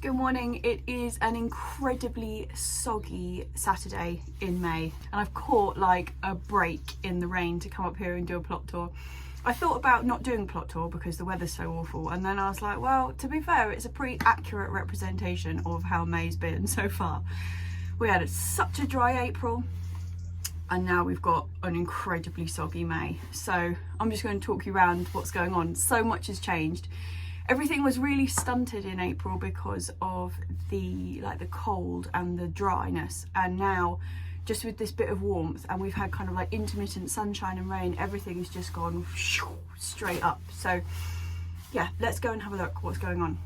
Good morning. It is an incredibly soggy Saturday in May and I've caught like a break in the rain to come up here and do a plot tour. I thought about not doing a plot tour because the weather's so awful, and then I was like, well, to be fair, it's a pretty accurate representation of how May's been so far. We had such a dry April and now we've got an incredibly soggy May. So I'm just going to talk you around what's going on. So much has changed. Everything was really stunted in April because of the cold and the dryness, and now just with this bit of warmth and we've had kind of like intermittent sunshine and rain, everything's just gone straight up. So yeah, let's go and have a look what's going on.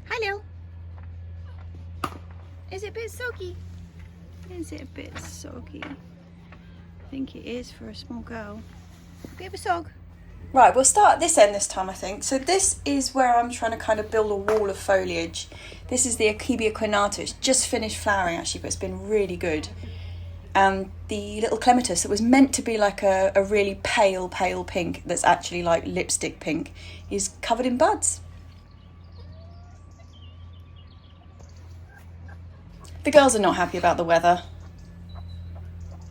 Hello. Is it a bit soggy? Is it a bit soggy? I think it is for a small girl. Bit of a sog. Right, we'll start at this end this time, I think. So this is where I'm trying to kind of build a wall of foliage. This is the Aqibia Quinata. It's just finished flowering actually, but it's been really good. And the little clematis that was meant to be like a really pale pink, that's actually like lipstick pink, is covered in buds. The girls are not happy about the weather.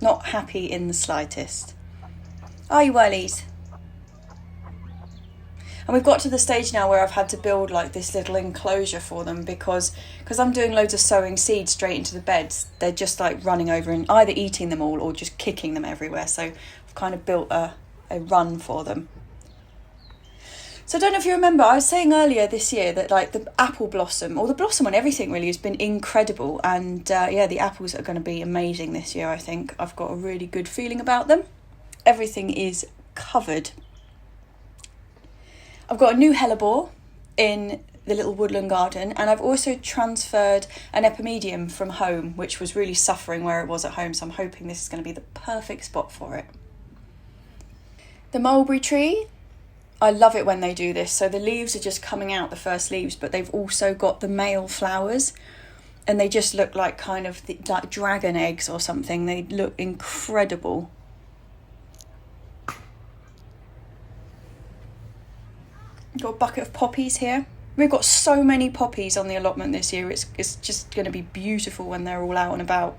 Not happy in the slightest. Are you, Whirlies? And we've got to the stage now where I've had to build like this little enclosure for them because I'm doing loads of sowing seeds straight into the beds. They're just like running over and either eating them all or just kicking them everywhere. So I've kind of built a run for them. So I don't know if you remember, I was saying earlier this year that like the apple blossom, or the blossom on everything really, has been incredible. And yeah, the apples are going to be amazing this year, I think. I've got a really good feeling about them. Everything is covered. I've got a new hellebore in the little woodland garden, and I've also transferred an epimedium from home, which was really suffering where it was at home, so I'm hoping this is going to be the perfect spot for it. The mulberry tree, I love it when they do this. So the leaves are just coming out, the first leaves, but they've also got the male flowers, and they just look like kind of like dragon eggs or something. They look incredible. Got a bucket of poppies here. We've got so many poppies on the allotment this year. It's just going to be beautiful when they're all out and about.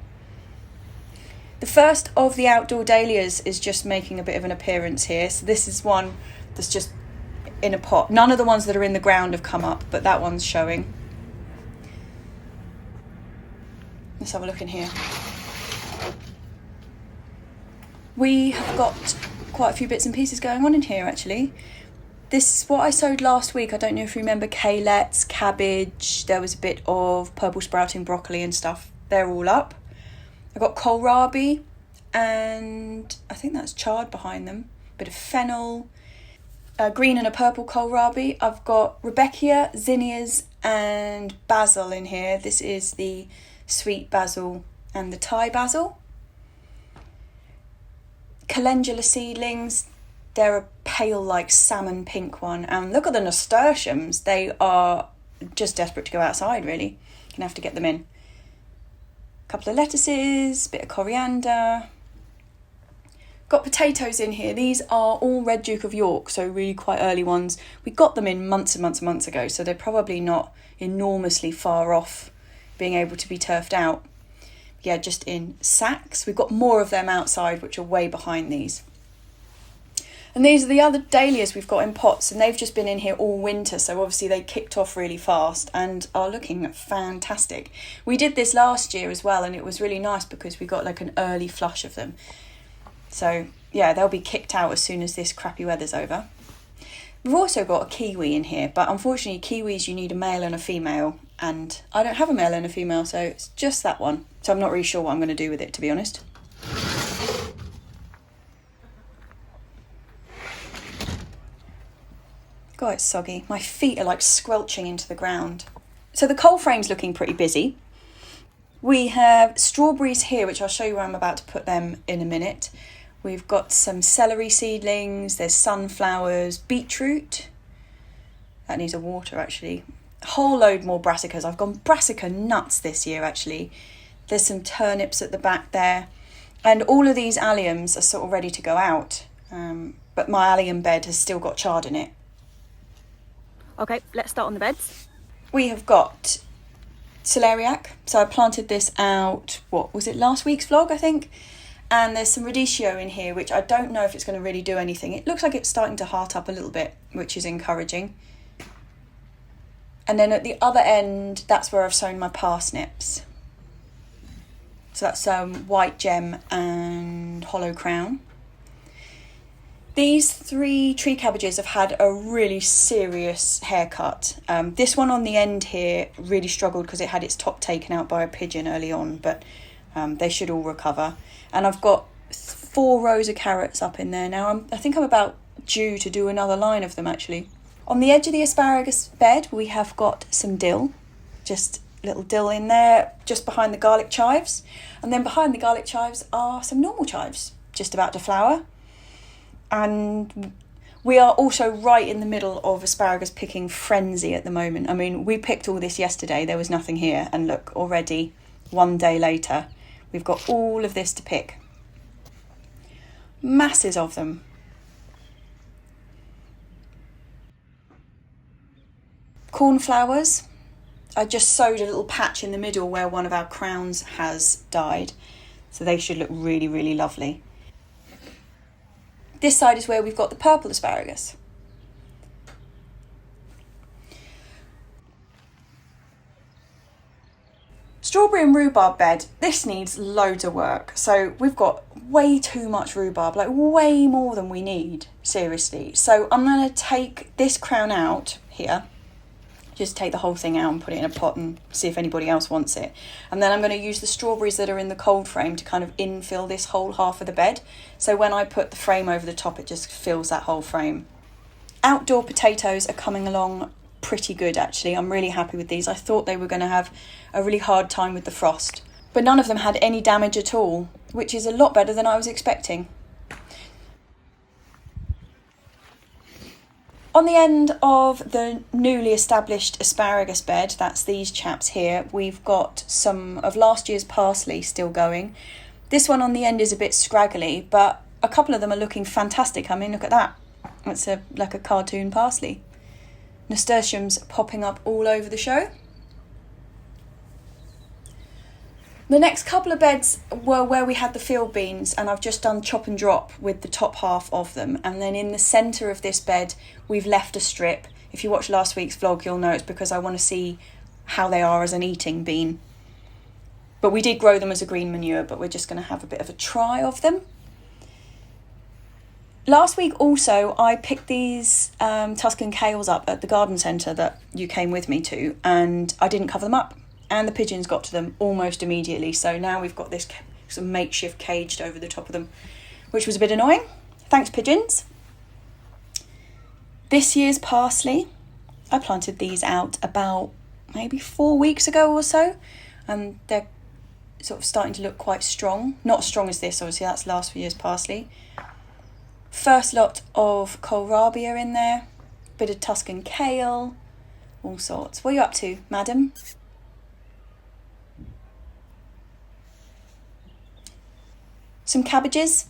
The first of the outdoor dahlias is just making a bit of an appearance here. So this is one that's just in a pot. None of the ones that are in the ground have come up, but that one's showing. Let's have a look in here. We have got quite a few bits and pieces going on in here actually. This is what I sowed last week. I don't know if you remember kalettes, cabbage. There was a bit of purple sprouting broccoli and stuff. They're all up. I've got kohlrabi and I think that's chard behind them. Bit of fennel, green and a purple kohlrabi. I've got rudbeckia, zinnias and basil in here. This is the sweet basil and the Thai basil. Calendula seedlings. They're a pale like salmon pink one, and look at the nasturtiums. They are just desperate to go outside really. Gonna have to get them in. A couple of lettuces, bit of coriander. Got potatoes in here. These are all Red Duke of York, so really quite early ones. We got them in months and months ago, so they're probably not enormously far off being able to be turfed out. Yeah, just in sacks. We've got more of them outside, which are way behind these. And these are the other dahlias we've got in pots, and they've just been in here all winter, so obviously they kicked off really fast and are looking fantastic. We did this last year as well, and it was really nice because we got like an early flush of them. So yeah, they'll be kicked out as soon as this crappy weather's over. We've also got a kiwi in here, but unfortunately kiwis you need a male and a female, and I don't have a male and a female, so it's just that one. So I'm not really sure what I'm going to do with it, to be honest. God, it's soggy. My feet are like squelching into the ground. So the coal frame's looking pretty busy. We have strawberries here, which I'll show you where I'm about to put them in a minute. We've got some celery seedlings, there's sunflowers, beetroot. That needs a water actually. A whole load more brassicas. I've gone brassica nuts this year actually. There's some turnips at the back there. And all of these alliums are sort of ready to go out. But my allium bed has still got chard in it. Okay, let's start on the beds. We have got Celariac. So I planted this out, what was it, last week's vlog, I think? And there's some radicchio in here, which I don't know if it's going to really do anything. It looks like it's starting to heart up a little bit, which is encouraging. And then at the other end, that's where I've sown my parsnips. So that's white gem and hollow crown. These 3 tree cabbages have had a really serious haircut. This one on the end here really struggled because it had its top taken out by a pigeon early on, but they should all recover. And I've got 4 rows of carrots up in there now. I think I'm about due to do another line of them actually. On the edge of the asparagus bed, we have got some dill, just little dill in there, just behind the garlic chives. And then behind the garlic chives are some normal chives, just about to flower. And we are also right in the middle of asparagus picking frenzy at the moment. I mean, we picked all this yesterday, there was nothing here. And look, already, one day later, we've got all of this to pick. Masses of them. Cornflowers. I just sowed a little patch in the middle where one of our crowns has died. So they should look really, really lovely. This side is where we've got the purple asparagus. Strawberry and rhubarb bed, this needs loads of work. So we've got way too much rhubarb, like way more than we need, seriously. So I'm going to take this crown out here, just take the whole thing out and put it in a pot and see if anybody else wants it. And then I'm going to use the strawberries that are in the cold frame to kind of infill this whole half of the bed. So when I put the frame over the top, it just fills that whole frame. Outdoor potatoes are coming along pretty good actually. I'm really happy with these. I thought they were going to have a really hard time with the frost, but none of them had any damage at all, which is a lot better than I was expecting. On the end of the newly established asparagus bed, that's these chaps here, we've got some of last year's parsley still going. This one on the end is a bit scraggly, but a couple of them are looking fantastic. I mean, look at that. It's like a cartoon parsley. Nasturtiums popping up all over the show. The next couple of beds were where we had the field beans, and I've just done chop and drop with the top half of them. And then in the centre of this bed, we've left a strip. If you watch last week's vlog, you'll know it's because I want to see how they are as an eating bean. But we did grow them as a green manure, but we're just going to have a bit of a try of them. Last week also, I picked these Tuscan Kales up at the garden centre that you came with me to, and I didn't cover them up. And the pigeons got to them almost immediately. So now we've got this sort of makeshift caged over the top of them, which was a bit annoying. Thanks, pigeons. This year's parsley, I planted these out about maybe 4 weeks ago or so. And they're sort of starting to look quite strong. Not as strong as this, obviously, that's last year's parsley. First lot of Kohlrabi are in there. Bit of Tuscan Kale, all sorts. What are you up to, madam? Some cabbages,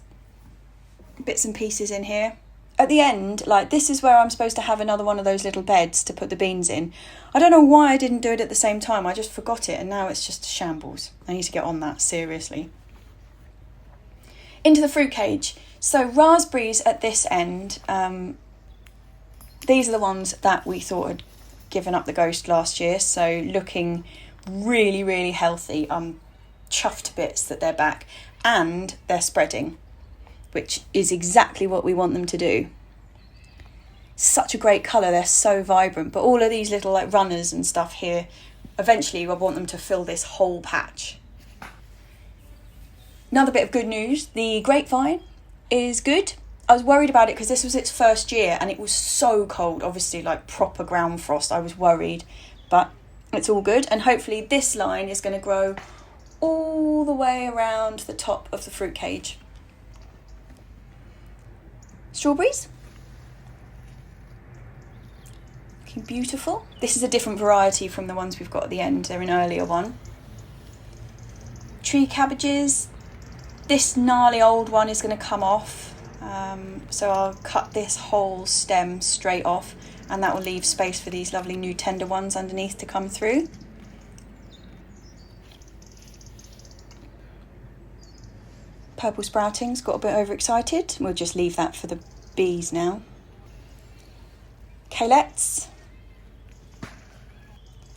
bits and pieces in here. At the end, like this is where I'm supposed to have another one of those little beds to put the beans in. I don't know why I didn't do it at the same time. I just forgot it and now it's just a shambles. I need to get on that, seriously. Into the fruit cage. So raspberries at this end, these are the ones that we thought had given up the ghost last year. So looking really, really healthy. I'm chuffed to bits that they're back. And they're spreading, which is exactly what we want them to do. Such a great colour, they're so vibrant. But all of these little like runners and stuff here, eventually I want them to fill this whole patch. Another bit of good news, the grapevine is good. I was worried about it because this was its first year and it was so cold, obviously like proper ground frost. I was worried, but it's all good. And hopefully this line is going to grow all the way around the top of the fruit cage. Strawberries. Looking beautiful. This is a different variety from the ones we've got at the end. They're an earlier one. Tree cabbages. This gnarly old one is going to come off. So I'll cut this whole stem straight off and that will leave space for these lovely new tender ones underneath to come through. Purple sprouting's got a bit overexcited. We'll just leave that for the bees now. Kalettes.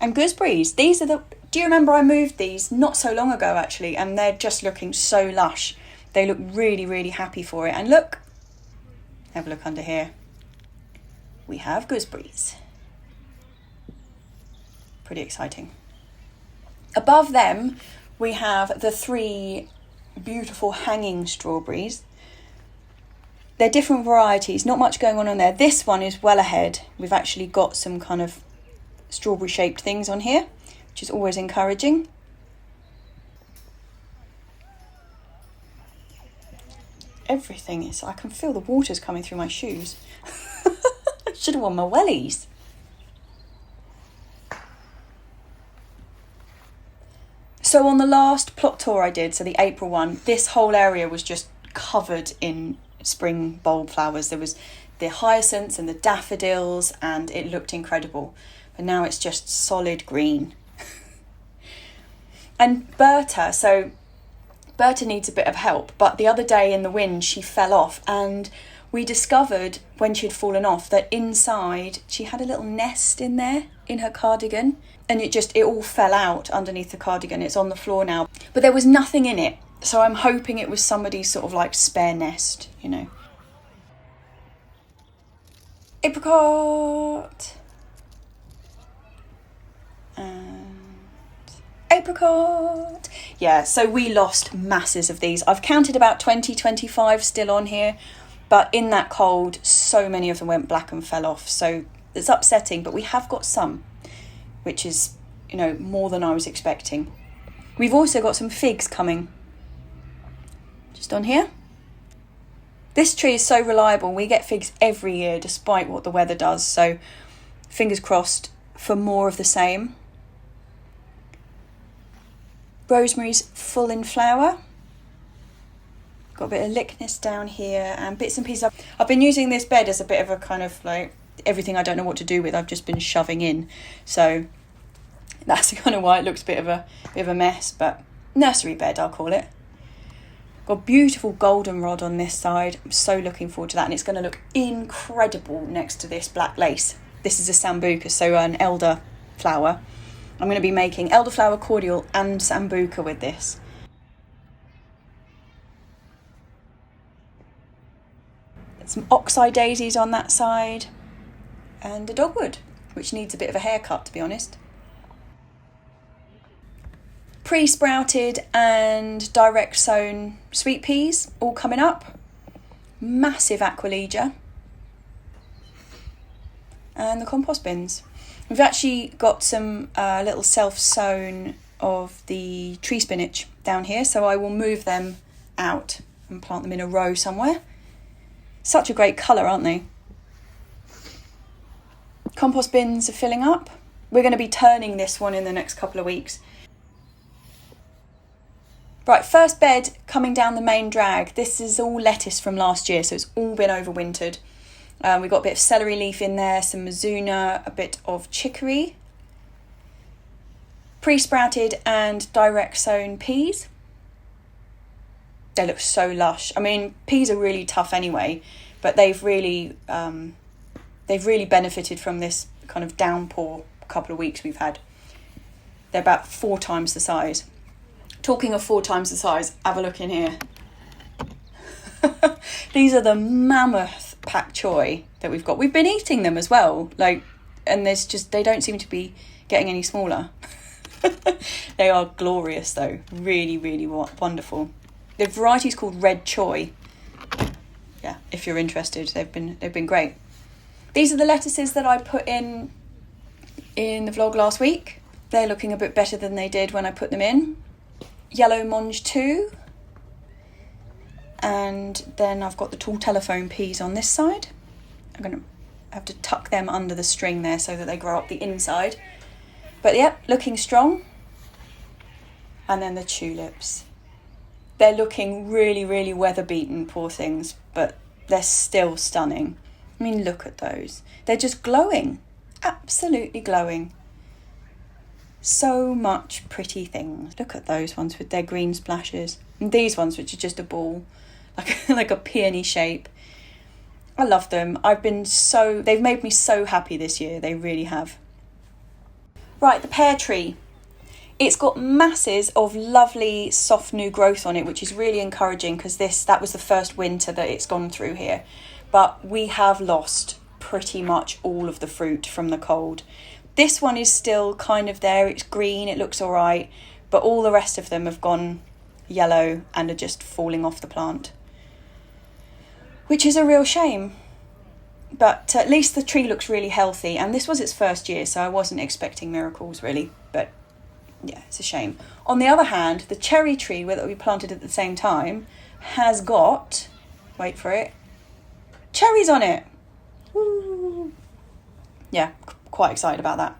And gooseberries. These are the... Do you remember I moved these not so long ago actually, and they're just looking so lush. They look really, really happy for it. And look, have a look under here. We have gooseberries. Pretty exciting. Above them, we have the 3 beautiful hanging strawberries. They're different varieties, not much going on there. This one is well ahead. We've actually got some kind of strawberry shaped things on here, which is always encouraging. Everything is, I can feel the waters coming through my shoes. I should have worn my wellies. So on the last plot tour I did, so the April one, this whole area was just covered in spring bulb flowers. There was the hyacinths and the daffodils, and it looked incredible. But now it's just solid green. And Berta, so Berta needs a bit of help, but the other day in the wind she fell off, and we discovered when she'd fallen off that inside she had a little nest in there in her cardigan, and it all fell out underneath the cardigan. It's on the floor now, but there was nothing in it, so I'm hoping it was somebody's sort of like spare nest, you know. Apricot. Apricot. Yeah, so we lost masses of these. I've counted about 20-25 still on here, but in that cold so many of them went black and fell off, so it's upsetting, but we have got some, which is, you know, more than I was expecting. We've also got some figs coming just on here. This tree is so reliable. We get figs every year despite what the weather does, so fingers crossed for more of the same. Rosemary's full in flower. Got a bit of lickness down here and bits and pieces. I've been using this bed as a bit of a kind of like everything I don't know what to do with. I've just been shoving in, so that's kind of why it looks a bit of a mess. But nursery bed, I'll call it. Got beautiful goldenrod on this side. I'm so looking forward to that, and it's going to look incredible next to this black lace. This is a sambuca, so an elder flower. I'm going to be making elderflower cordial and sambuca with this. Some oxeye daisies on that side, and a dogwood, which needs a bit of a haircut, to be honest. Pre-sprouted and direct sown sweet peas all coming up. Massive aquilegia. And the compost bins. We've actually got some little self-sown of the tree spinach down here, so I will move them out and plant them in a row somewhere. Such a great colour, aren't they? Compost bins are filling up. We're going to be turning this one in the next couple of weeks. Right, first bed coming down the main drag. This is all lettuce from last year, so it's all been overwintered. We've got a bit of celery leaf in there, some mizuna, a bit of chicory. Pre-sprouted and direct sown peas. They look so lush. I mean, peas are really tough anyway, but they've really benefited from this kind of downpour couple of weeks we've had. They're about 4 times the size. Talking of 4 times the size, have a look in here. These are the mammoth Pak Choy that we've got. We've been eating them as well, and they don't seem to be getting any smaller. They are glorious though, really, really wonderful. The variety's called Red Choi. Yeah, if you're interested, they've been great. These are the lettuces that I put in the vlog last week. They're looking a bit better than they did when I put them in. Yellow Monge 2. And then I've got the tall telephone peas on this side. I'm going to have to tuck them under the string there so that they grow up the inside. But yeah, looking strong. And then the tulips. They're looking really, really weather beaten, poor things, but they're still stunning. I mean, look at those. They're just glowing. Absolutely glowing. So much pretty things. Look at those ones with their green splashes. And these ones, which are just a ball, like a peony shape. I love them. They've made me so happy this year. They really have. Right, the pear tree. It's got masses of lovely soft new growth on it, which is really encouraging because that was the first winter that it's gone through here. But we have lost pretty much all of the fruit from the cold. This one is still kind of there. It's green, it looks all right, but all the rest of them have gone yellow and are just falling off the plant, which is a real shame. But at least the tree looks really healthy, and this was its first year, so I wasn't expecting miracles really, but yeah, it's a shame. On the other hand, the cherry tree that we planted at the same time has got, wait for it, cherries on it. Woo. Yeah, quite excited about that.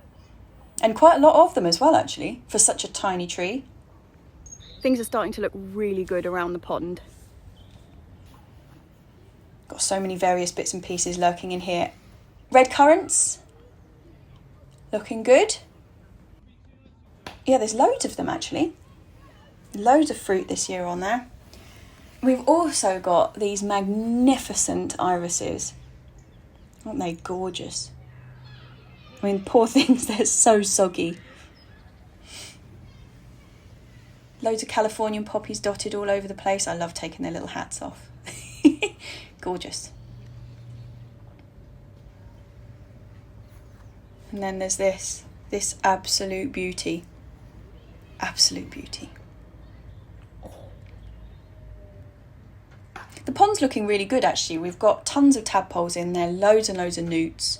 And quite a lot of them as well, actually, for such a tiny tree. Things are starting to look really good around the pond. Got so many various bits and pieces lurking in here. Redcurrants, looking good. Yeah, there's loads of them actually. Loads of fruit this year on there. We've also got these magnificent irises. Aren't they gorgeous? I mean, poor things, they're so soggy. Loads of Californian poppies dotted all over the place. I love taking their little hats off. Gorgeous. And then there's this absolute beauty. Absolute beauty. The pond's looking really good actually. We've got tons of tadpoles in there, loads and loads of newts,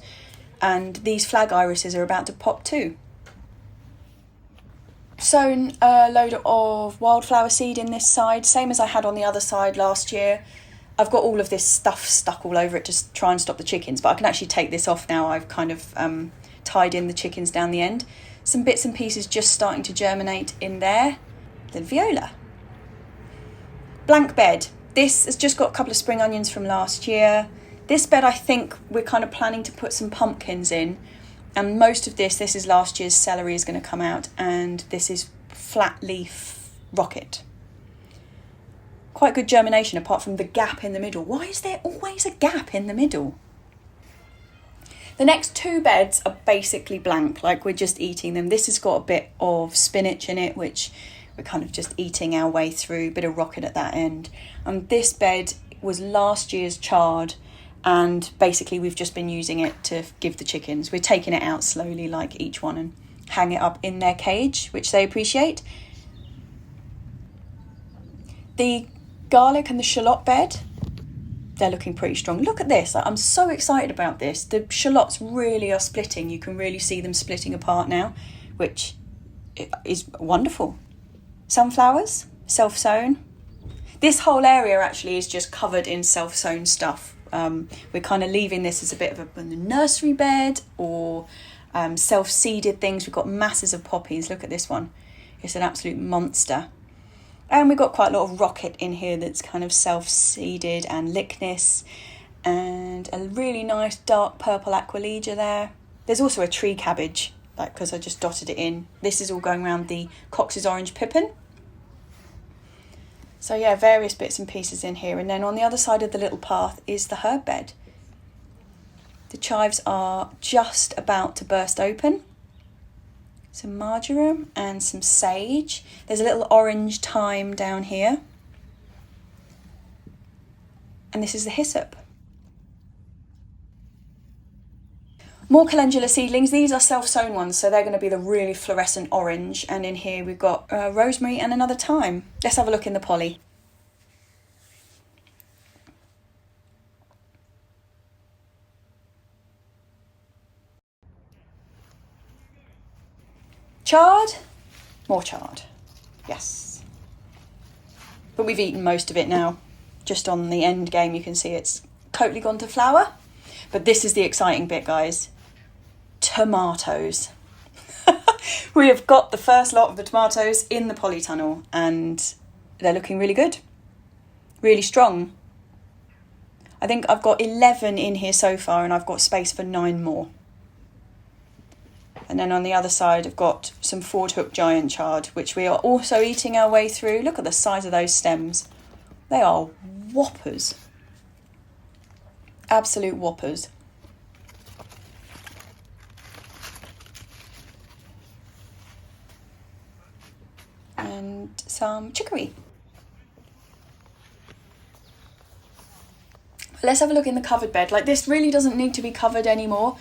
and these flag irises are about to pop too. Sown a load of wildflower seed in this side, same as I had on the other side last year. I've got all of this stuff stuck all over it to try and stop the chickens, but I can actually take this off now. I've kind of tied in the chickens down the end. Some bits and pieces just starting to germinate in there. Little viola. Blank bed. This has just got a couple of spring onions from last year. This bed, I think we're kind of planning to put some pumpkins in. And most of this is last year's celery is going to come out. And this is flat leaf rocket. Quite good germination apart from the gap in the middle. Why is there always a gap in the middle? The next two beds are basically blank, like we're just eating them. This has got a bit of spinach in it, which we're kind of just eating our way through, bit of rocket at that end. And this bed was last year's chard, and basically we've just been using it to give the chickens. We're taking it out slowly, like each one, and hang it up in their cage, which they appreciate. The garlic and the shallot bed, they're looking pretty strong. Look at this. I'm so excited about this. The shallots really are splitting. You can really see them splitting apart now, which is wonderful. Sunflowers, self-sown. This whole area actually is just covered in self-sown stuff. We're kind of leaving this as a bit of a nursery bed or self-seeded things. We've got masses of poppies. Look at this one. It's an absolute monster. And we've got quite a lot of rocket in here that's kind of self-seeded and lickness, and a really nice dark purple aquilegia there. There's also a tree cabbage, like because I just dotted it in. This is all going around the Cox's orange pippin. So yeah, various bits and pieces in here. And then on the other side of the little path is the herb bed. The chives are just about to burst open. Some marjoram and some sage. There's a little orange thyme down here. And this is the hyssop. More calendula seedlings. These are self-sown ones, so they're going to be the really fluorescent orange. And in here we've got rosemary and another thyme. Let's have a look in the poly. Chard, more chard, yes. But we've eaten most of it now. Just on the end game you can see it's totally gone to flower. But this is the exciting bit, guys. Tomatoes. We have got the first lot of the tomatoes in the polytunnel and they're looking really good. Really strong. I think I've got 11 in here so far, and I've got space for 9 more. And then on the other side, I've got some Ford Hook giant chard, which we are also eating our way through. Look at the size of those stems. They are whoppers. Absolute whoppers. And some chicory. Let's have a look in the covered bed. Like, this really doesn't need to be covered anymore.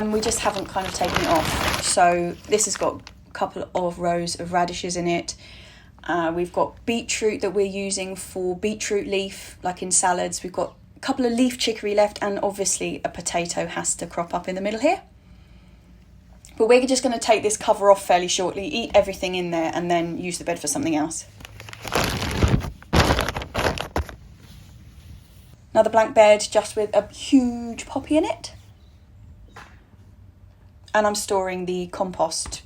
We just haven't kind of taken it off. So this has got a couple of rows of radishes in it. We've got beetroot that we're using for beetroot leaf, like in salads. We've got a couple of leaf chicory left, and obviously a potato has to crop up in the middle here. But we're just going to take this cover off fairly shortly, eat everything in there, and then use the bed for something else. Another blank bed, just with a huge poppy in it. And I'm storing the compost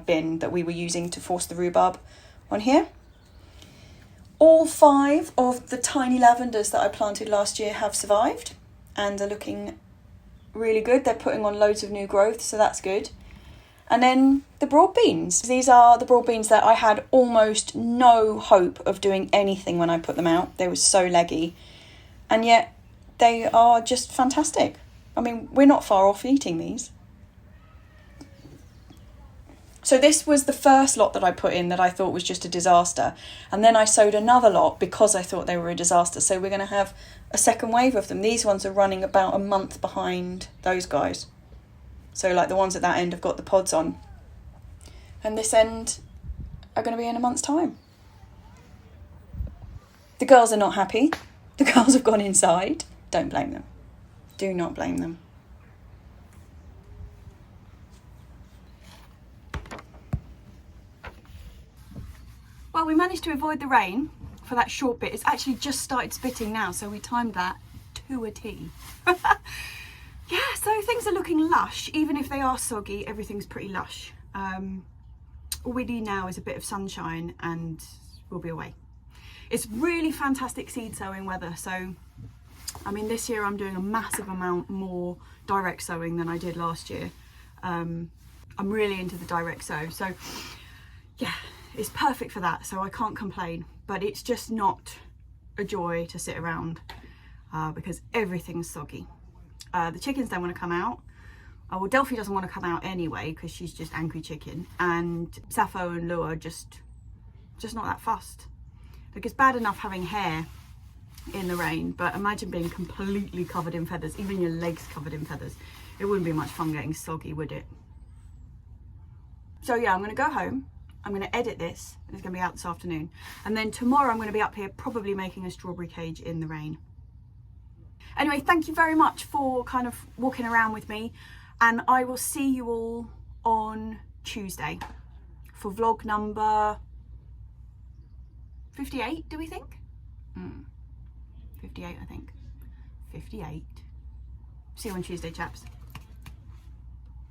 bin that we were using to force the rhubarb on here. All 5 of the tiny lavenders that I planted last year have survived and are looking really good. They're putting on loads of new growth, so that's good. And then the broad beans. These are the broad beans that I had almost no hope of doing anything when I put them out. They were so leggy. And yet they are just fantastic. I mean, we're not far off eating these. So this was the first lot that I put in that I thought was just a disaster. And then I sowed another lot because I thought they were a disaster. So we're going to have a second wave of them. These ones are running about a month behind those guys. So like the ones at that end have got the pods on. And this end are going to be in a month's time. The girls are not happy. The girls have gone inside. Don't blame them. Do not blame them. Well, we managed to avoid the rain for that short bit. It's actually just started spitting now, so we timed that to a T. Yeah, so things are looking lush. Even if they are soggy, everything's pretty lush. All we need now is a bit of sunshine and we'll be away. It's really fantastic seed sowing weather. So, I mean, this year I'm doing a massive amount more direct sowing than I did last year. I'm really into the direct sow. So, yeah, it's perfect for that. So I can't complain. But it's just not a joy to sit around because everything's soggy. The chickens don't want to come out. Well, Delphi doesn't want to come out anyway because she's just angry chicken. And Sappho and Lua are just not that fussed. Like, it's bad enough having hair in the rain, but imagine being completely covered in feathers, even your legs covered in feathers. It wouldn't be much fun getting soggy, would it? So yeah, I'm going to go home. I'm going to edit this, and it's going to be out this afternoon. And then tomorrow I'm going to be up here probably making a strawberry cage in the rain. Anyway, thank you very much for kind of walking around with me, and I will see you all on Tuesday for vlog number 58, do we think? 58, I think. 58. See you on Tuesday, chaps.